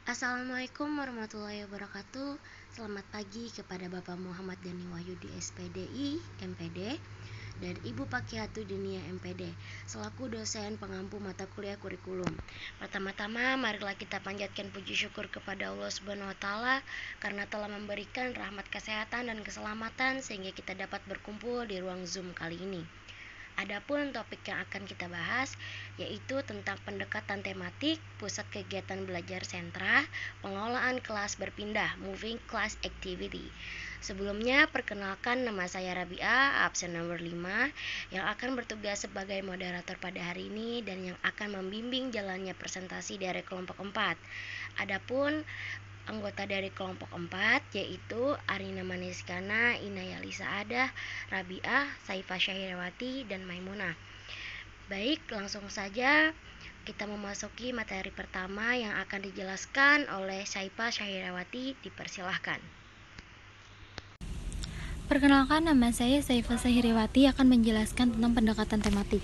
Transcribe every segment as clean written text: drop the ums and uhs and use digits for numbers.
Assalamualaikum warahmatullahi wabarakatuh. Selamat pagi kepada Bapak Muhammad Dani Wahyudi SPDI MPD dan Ibu Pakihatu Dinia MPD selaku dosen pengampu mata kuliah kurikulum. Pertama-tama marilah kita panjatkan puji syukur kepada Allah Subhanahu wa taala karena telah memberikan rahmat kesehatan dan keselamatan sehingga kita dapat berkumpul di ruang Zoom kali ini. Adapun topik yang akan kita bahas yaitu tentang pendekatan tematik, pusat kegiatan belajar sentra, pengelolaan kelas berpindah, moving class activity. Sebelumnya, perkenalkan nama saya Rabi'ah, absen nomor 5, yang akan bertugas sebagai moderator pada hari ini dan yang akan membimbing jalannya presentasi dari kelompok 4. Adapun anggota dari kelompok 4 yaitu Arina Maniskana, Inaya Lisa Adah, Rabi'ah, Saifah Syahirawati, dan Maimunah. Baik, langsung saja kita memasuki materi pertama yang akan dijelaskan oleh Saifah Syahirawati. Dipersilahkan. Perkenalkan, nama saya Saifah Syahirawati akan menjelaskan tentang pendekatan tematik.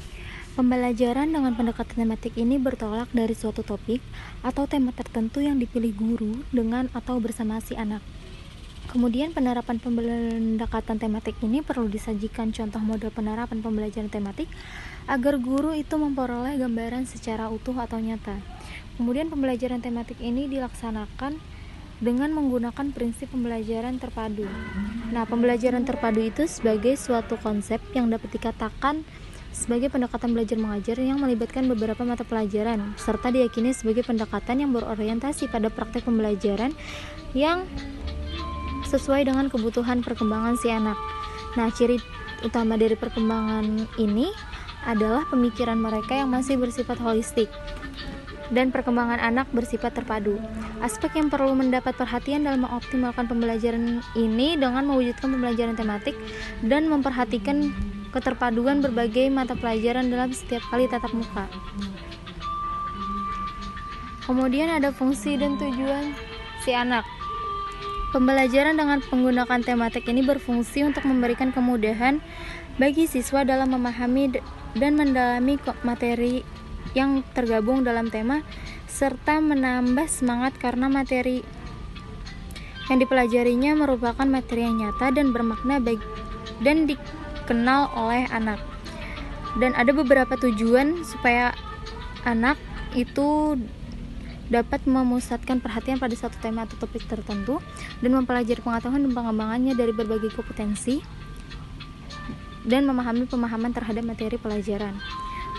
Pembelajaran dengan pendekatan tematik ini bertolak dari suatu topik atau tema tertentu yang dipilih guru dengan atau bersama si anak. Kemudian penerapan pendekatan tematik ini perlu disajikan contoh model penerapan pembelajaran tematik agar guru itu memperoleh gambaran secara utuh atau nyata. Kemudian pembelajaran tematik ini dilaksanakan dengan menggunakan prinsip pembelajaran terpadu. Nah, pembelajaran terpadu itu sebagai suatu konsep yang dapat dikatakan sebagai pendekatan belajar mengajar yang melibatkan beberapa mata pelajaran, serta diyakini sebagai pendekatan yang berorientasi pada praktek pembelajaran yang sesuai dengan kebutuhan perkembangan si anak. Nah, ciri utama dari perkembangan ini adalah pemikiran mereka yang masih bersifat holistik dan perkembangan anak bersifat terpadu. Aspek yang perlu mendapat perhatian dalam mengoptimalkan pembelajaran ini dengan mewujudkan pembelajaran tematik dan memperhatikan keterpaduan berbagai mata pelajaran dalam setiap kali tatap muka. Kemudian ada fungsi dan tujuan si anak. Pembelajaran dengan menggunakan tematik ini berfungsi untuk memberikan kemudahan bagi siswa dalam memahami dan mendalami materi yang tergabung dalam tema, serta menambah semangat karena materi yang dipelajarinya merupakan materi yang nyata dan bermakna dan dikenal oleh anak. Dan ada beberapa tujuan supaya anak itu dapat memusatkan perhatian pada satu tema atau topik tertentu dan mempelajari pengetahuan dan pengembangannya dari berbagai kompetensi dan memahami pemahaman terhadap materi pelajaran.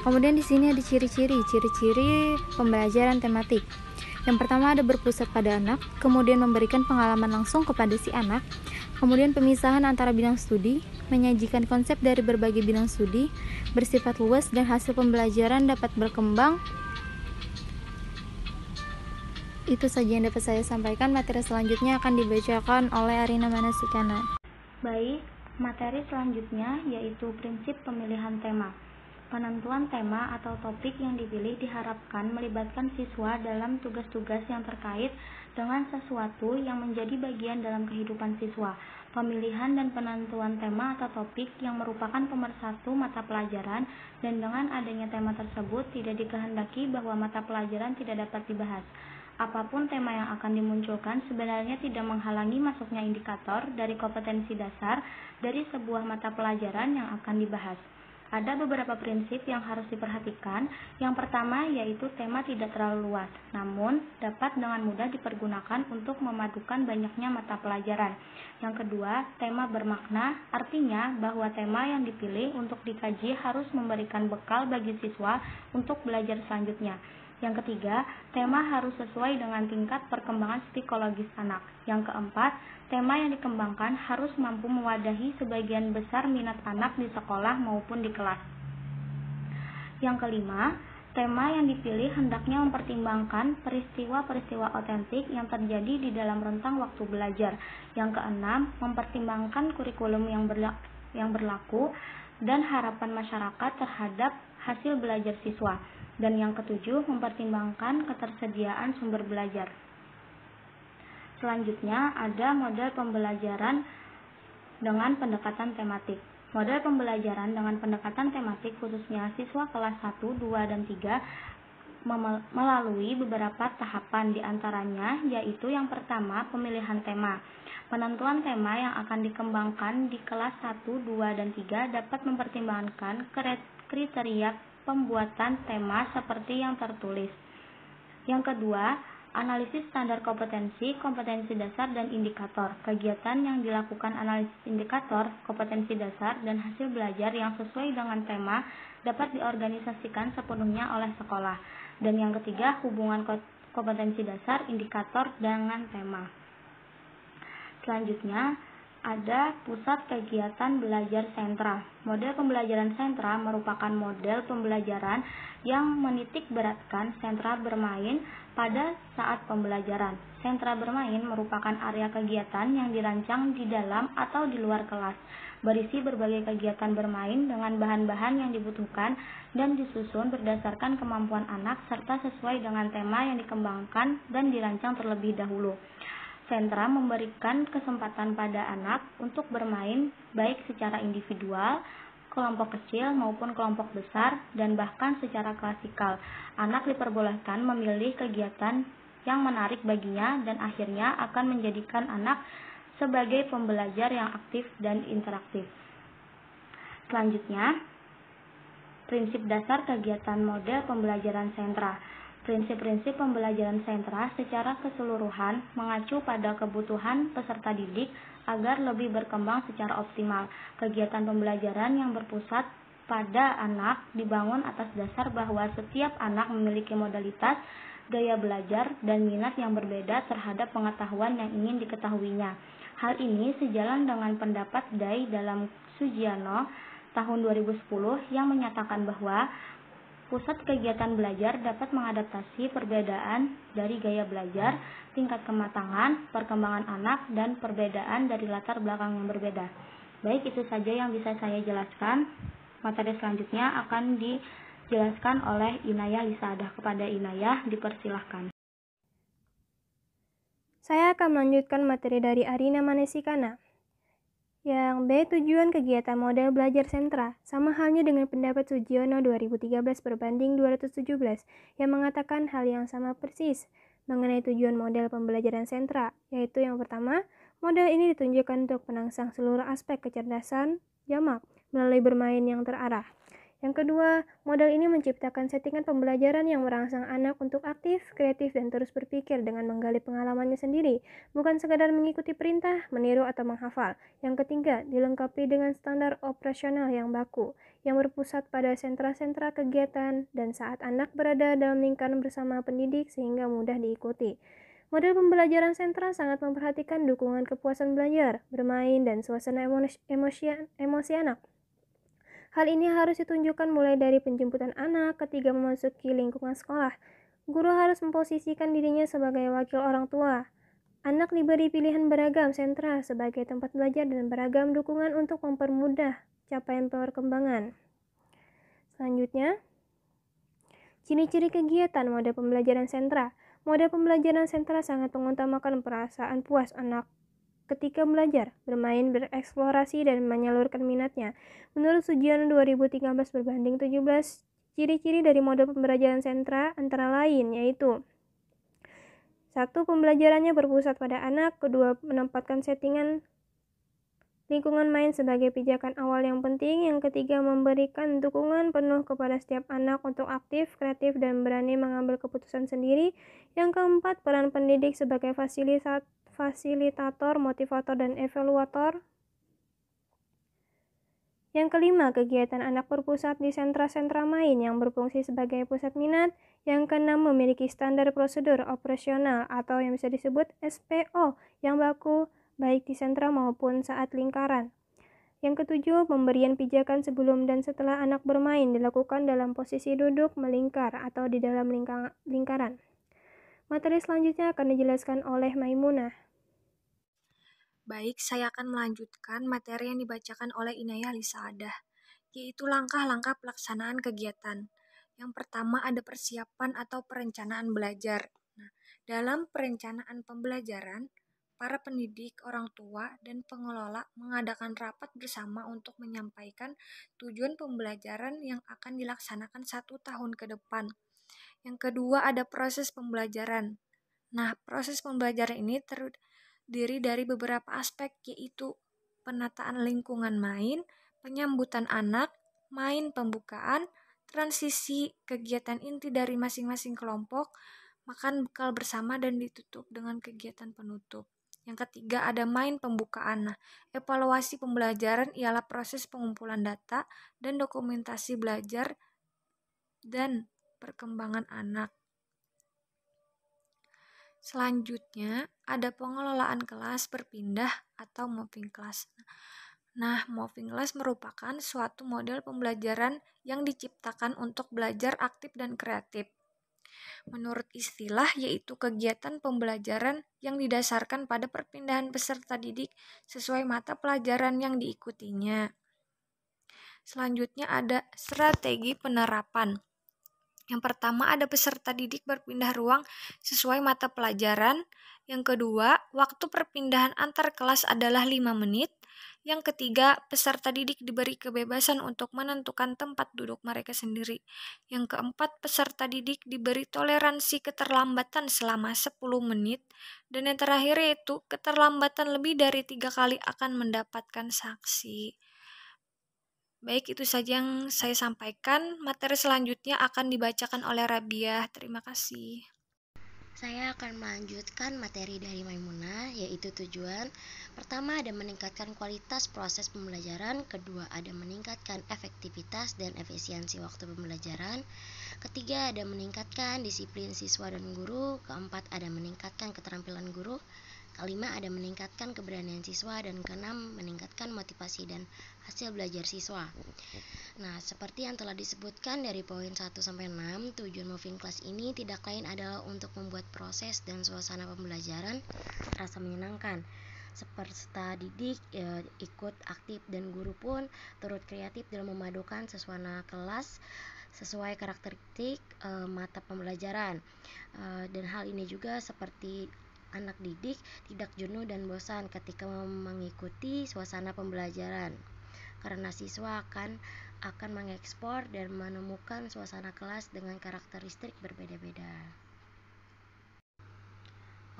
Kemudian di sini ada ciri-ciri pembelajaran tematik. Yang pertama ada berpusat pada anak, kemudian memberikan pengalaman langsung kepada si anak, kemudian pemisahan antara bidang studi, menyajikan konsep dari berbagai bidang studi, bersifat luas dan hasil pembelajaran dapat berkembang. Itu saja yang dapat saya sampaikan. Materi selanjutnya akan dibacakan oleh Arina Maniskana. Baik, materi selanjutnya yaitu prinsip pemilihan tema. Penentuan tema atau topik yang dipilih diharapkan melibatkan siswa dalam tugas-tugas yang terkait dengan sesuatu yang menjadi bagian dalam kehidupan siswa. Pemilihan dan penentuan tema atau topik yang merupakan pemersatu mata pelajaran, dan dengan adanya tema tersebut tidak dikehendaki bahwa mata pelajaran tidak dapat dibahas. Apapun tema yang akan dimunculkan sebenarnya tidak menghalangi masuknya indikator dari kompetensi dasar dari sebuah mata pelajaran yang akan dibahas. Ada beberapa prinsip yang harus diperhatikan. Yang pertama yaitu tema tidak terlalu luas, namun dapat dengan mudah dipergunakan untuk memadukan banyaknya mata pelajaran. Yang kedua, tema bermakna, artinya bahwa tema yang dipilih untuk dikaji harus memberikan bekal bagi siswa untuk belajar selanjutnya. Yang ketiga, tema harus sesuai dengan tingkat perkembangan psikologis anak. Yang keempat, tema yang dikembangkan harus mampu mewadahi sebagian besar minat anak di sekolah maupun di kelas. Yang kelima, tema yang dipilih hendaknya mempertimbangkan peristiwa-peristiwa otentik yang terjadi di dalam rentang waktu belajar. Yang keenam, mempertimbangkan kurikulum yang berlaku dan harapan masyarakat terhadap hasil belajar siswa. Dan yang ketujuh, mempertimbangkan ketersediaan sumber belajar. Selanjutnya ada model pembelajaran dengan pendekatan tematik. Model pembelajaran dengan pendekatan tematik khususnya siswa kelas 1, 2, dan 3 melalui beberapa tahapan, diantaranya yaitu yang pertama pemilihan tema. Penentuan tema yang akan dikembangkan di kelas 1, 2, dan 3 dapat mempertimbangkan kriteria pembuatan tema seperti yang tertulis. Yang kedua, analisis standar kompetensi, kompetensi dasar, dan indikator. Kegiatan yang dilakukan analisis indikator, kompetensi dasar, dan hasil belajar yang sesuai dengan tema dapat diorganisasikan sepenuhnya oleh sekolah. Dan yang ketiga, hubungan kompetensi dasar, indikator, dengan tema. Selanjutnya, ada pusat kegiatan belajar sentra. Model pembelajaran sentra merupakan model pembelajaran yang menitik beratkan sentra bermain pada saat pembelajaran. Sentra bermain merupakan area kegiatan yang dirancang di dalam atau di luar kelas, berisi berbagai kegiatan bermain dengan bahan-bahan yang dibutuhkan dan disusun berdasarkan kemampuan anak serta sesuai dengan tema yang dikembangkan dan dirancang terlebih dahulu. Sentra memberikan kesempatan pada anak untuk bermain baik secara individual, kelompok kecil maupun kelompok besar, dan bahkan secara klasikal. Anak diperbolehkan memilih kegiatan yang menarik baginya dan akhirnya akan menjadikan anak sebagai pembelajar yang aktif dan interaktif. Selanjutnya, prinsip dasar kegiatan model pembelajaran sentra. Prinsip-prinsip pembelajaran sentra secara keseluruhan mengacu pada kebutuhan peserta didik agar lebih berkembang secara optimal. Kegiatan pembelajaran yang berpusat pada anak dibangun atas dasar bahwa setiap anak memiliki modalitas, gaya belajar, dan minat yang berbeda terhadap pengetahuan yang ingin diketahuinya. Hal ini sejalan dengan pendapat Dai dalam Sugiano tahun 2010 yang menyatakan bahwa pusat kegiatan belajar dapat mengadaptasi perbedaan dari gaya belajar, tingkat kematangan, perkembangan anak, dan perbedaan dari latar belakang yang berbeda. Baik, itu saja yang bisa saya jelaskan. Materi selanjutnya akan dijelaskan oleh Inayah Lisaadah. Kepada Inayah, dipersilahkan. Saya akan melanjutkan materi dari Arina Manesikana. Yang B, tujuan kegiatan model belajar sentra, sama halnya dengan pendapat Sugiono 2013 berbanding 217, yang mengatakan hal yang sama persis mengenai tujuan model pembelajaran sentra, yaitu yang pertama, model ini ditunjukkan untuk merangsang seluruh aspek kecerdasan jamak melalui bermain yang terarah. Yang kedua, model ini menciptakan settingan pembelajaran yang merangsang anak untuk aktif, kreatif, dan terus berpikir dengan menggali pengalamannya sendiri, bukan sekadar mengikuti perintah, meniru, atau menghafal. Yang ketiga, dilengkapi dengan standar operasional yang baku, yang berpusat pada sentra-sentra kegiatan, dan saat anak berada dalam lingkaran bersama pendidik sehingga mudah diikuti. Model pembelajaran sentra sangat memperhatikan dukungan kepuasan belajar, bermain, dan suasana emosi anak. Hal ini harus ditunjukkan mulai dari penjemputan anak ketika memasuki lingkungan sekolah. Guru harus memposisikan dirinya sebagai wakil orang tua. Anak diberi pilihan beragam sentra sebagai tempat belajar dan beragam dukungan untuk mempermudah capaian perkembangan. Selanjutnya, ciri-ciri kegiatan model pembelajaran sentra. Model pembelajaran sentra sangat mengutamakan perasaan puas anak ketika belajar, bermain, bereksplorasi, dan menyalurkan minatnya. Menurut Sugiono 2013 berbanding 17, ciri-ciri dari model pembelajaran sentra antara lain yaitu 1. Pembelajarannya berpusat pada anak. 2. Menempatkan settingan lingkungan main sebagai pijakan awal yang penting. Yang ketiga, memberikan dukungan penuh kepada setiap anak untuk aktif, kreatif, dan berani mengambil keputusan sendiri. Yang keempat, peran pendidik sebagai fasilitator, motivator, dan evaluator. Yang kelima, kegiatan anak berpusat di sentra-sentra main yang berfungsi sebagai pusat minat. Yang keenam, memiliki standar prosedur operasional atau yang bisa disebut SPO yang baku baik di sentra maupun saat lingkaran. Yang ketujuh, pemberian pijakan sebelum dan setelah anak bermain dilakukan dalam posisi duduk melingkar atau di dalam lingkaran. Materi selanjutnya akan dijelaskan oleh Maimunah. Baik, saya akan melanjutkan materi yang dibacakan oleh Inayah Lisaadah, yaitu langkah-langkah pelaksanaan kegiatan. Yang pertama ada persiapan atau perencanaan belajar. Nah, dalam perencanaan pembelajaran, para pendidik, orang tua, dan pengelola mengadakan rapat bersama untuk menyampaikan tujuan pembelajaran yang akan dilaksanakan 1 tahun ke depan. Yang kedua ada proses pembelajaran. Nah, proses pembelajaran ini terdiri dari beberapa aspek, yaitu penataan lingkungan main, penyambutan anak, main pembukaan, transisi kegiatan inti dari masing-masing kelompok, makan bekal bersama, dan ditutup dengan kegiatan penutup. Yang ketiga ada main pembukaan. Nah, evaluasi pembelajaran ialah proses pengumpulan data dan dokumentasi belajar dan perkembangan anak. Selanjutnya, ada pengelolaan kelas berpindah atau moving class. Nah, moving class merupakan suatu model pembelajaran yang diciptakan untuk belajar aktif dan kreatif. Menurut istilah, yaitu kegiatan pembelajaran yang didasarkan pada perpindahan peserta didik sesuai mata pelajaran yang diikutinya. Selanjutnya ada strategi penerapan. Yang pertama ada peserta didik berpindah ruang sesuai mata pelajaran. Yang kedua, waktu perpindahan antar kelas adalah 5 menit. Yang ketiga, peserta didik diberi kebebasan untuk menentukan tempat duduk mereka sendiri. Yang keempat, peserta didik diberi toleransi keterlambatan selama 10 menit. Dan yang terakhir yaitu keterlambatan lebih dari 3 kali akan mendapatkan sanksi. Baik, itu saja yang saya sampaikan. Materi selanjutnya akan dibacakan oleh Rabiah. Terima kasih. Saya akan melanjutkan materi dari Maimunah, yaitu tujuan. Pertama ada meningkatkan kualitas proses pembelajaran. Kedua ada meningkatkan efektivitas dan efisiensi waktu pembelajaran. Ketiga ada meningkatkan disiplin siswa dan guru. Keempat ada meningkatkan keterampilan guru. Kelima ada meningkatkan keberanian siswa. Dan keenam meningkatkan motivasi dan hasil belajar siswa. Nah, seperti yang telah disebutkan dari poin 1-6, tujuan moving class ini tidak lain adalah untuk membuat proses dan suasana pembelajaran terasa menyenangkan. Peserta didik ikut aktif dan guru pun turut kreatif dalam memadukan suasana kelas sesuai karakteristik mata pembelajaran. Dan hal ini juga seperti anak didik tidak jenuh dan bosan ketika mengikuti suasana pembelajaran, karena siswa akan mengekspor dan menemukan suasana kelas dengan karakteristik berbeda-beda.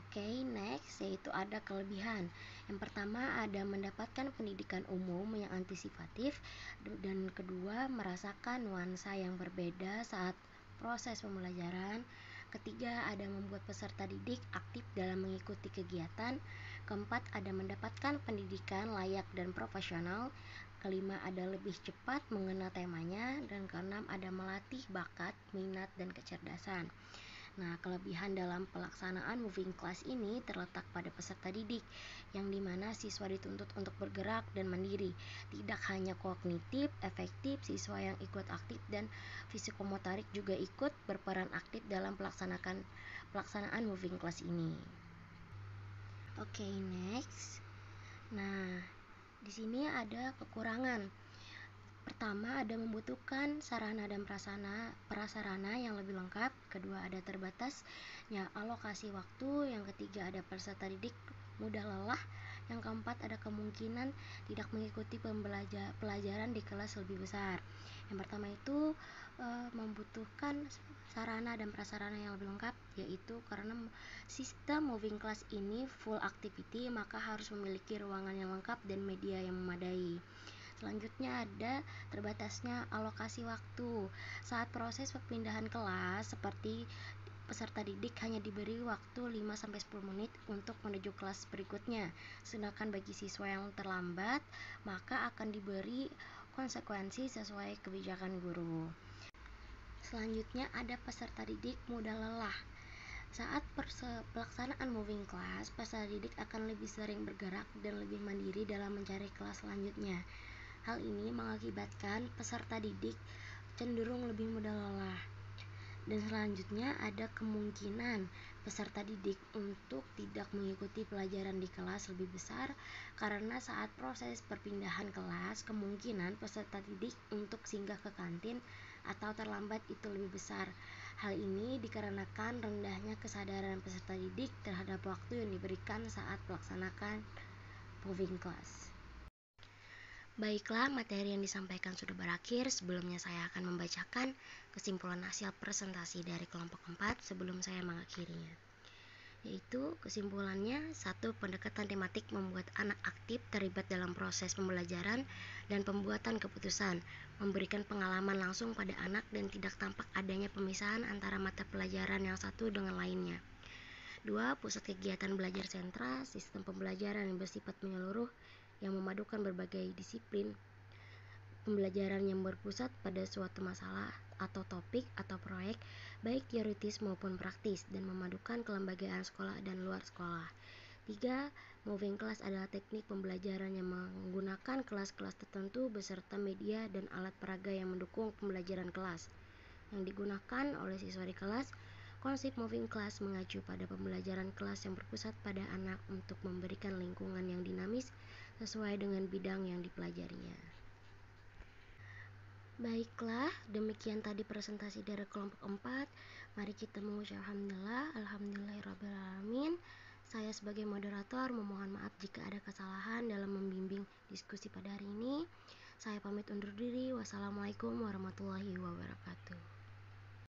Oke, next yaitu ada kelebihan. Yang pertama ada mendapatkan pendidikan umum yang antisipatif, dan kedua merasakan nuansa yang berbeda saat proses pembelajaran. Ketiga ada membuat peserta didik aktif dalam mengikuti kegiatan. Keempat ada mendapatkan pendidikan layak dan profesional. Kelima ada lebih cepat mengenal temanya. Dan keenam ada melatih bakat, minat, dan kecerdasan. Nah, kelebihan dalam pelaksanaan moving class ini terletak pada peserta didik, yang dimana siswa dituntut untuk bergerak dan mandiri. Tidak hanya kognitif, efektif, siswa yang ikut aktif dan fisikomotorik juga ikut berperan aktif dalam pelaksanaan moving class ini. Oke, next. Nah, di sini ada kekurangan. Pertama ada membutuhkan sarana dan prasarana yang lebih lengkap. Kedua ada terbatasnya alokasi waktu. Yang ketiga ada peserta didik mudah lelah. Yang keempat ada kemungkinan tidak mengikuti pelajaran di kelas lebih besar. Yang pertama itu membutuhkan sarana dan prasarana yang lebih lengkap, yaitu karena sistem moving class ini full activity, maka harus memiliki ruangan yang lengkap dan media yang memadai. Selanjutnya ada terbatasnya alokasi waktu. Saat proses perpindahan kelas, seperti peserta didik hanya diberi waktu 5-10 menit untuk menuju kelas berikutnya. Sedangkan bagi siswa yang terlambat, maka akan diberi konsekuensi sesuai kebijakan guru. Selanjutnya ada peserta didik mudah lelah. Saat pelaksanaan moving class, peserta didik akan lebih sering bergerak dan lebih mandiri dalam mencari kelas selanjutnya. Hal ini mengakibatkan peserta didik cenderung lebih mudah lelah. Dan selanjutnya ada kemungkinan peserta didik untuk tidak mengikuti pelajaran di kelas lebih besar, karena saat proses perpindahan kelas kemungkinan peserta didik untuk singgah ke kantin atau terlambat itu lebih besar. Hal ini dikarenakan rendahnya kesadaran peserta didik terhadap waktu yang diberikan saat melaksanakan moving class. Baiklah, materi yang disampaikan sudah berakhir. Sebelumnya saya akan membacakan kesimpulan hasil presentasi dari kelompok 4 sebelum saya mengakhirinya. Yaitu kesimpulannya, 1. Pendekatan tematik membuat anak aktif terlibat dalam proses pembelajaran dan pembuatan keputusan, memberikan pengalaman langsung pada anak dan tidak tampak adanya pemisahan antara mata pelajaran yang satu dengan lainnya. 2. Pusat kegiatan belajar sentra, sistem pembelajaran yang bersifat menyeluruh yang memadukan berbagai disiplin pembelajaran yang berpusat pada suatu masalah atau topik atau proyek baik teoritis maupun praktis dan memadukan kelembagaan sekolah dan luar sekolah. 3. Moving class adalah teknik pembelajaran yang menggunakan kelas-kelas tertentu beserta media dan alat peraga yang mendukung pembelajaran kelas yang digunakan oleh siswa di kelas. Konsep moving class mengacu pada pembelajaran kelas yang berpusat pada anak untuk memberikan lingkungan yang dinamis sesuai dengan bidang yang dipelajarinya. Baiklah, demikian tadi presentasi dari kelompok 4. Mari kita mengucap alhamdulillahirrabbilalamin. Saya sebagai moderator memohon maaf jika ada kesalahan dalam membimbing diskusi pada hari ini. Saya pamit undur diri. Wassalamualaikum warahmatullahi wabarakatuh.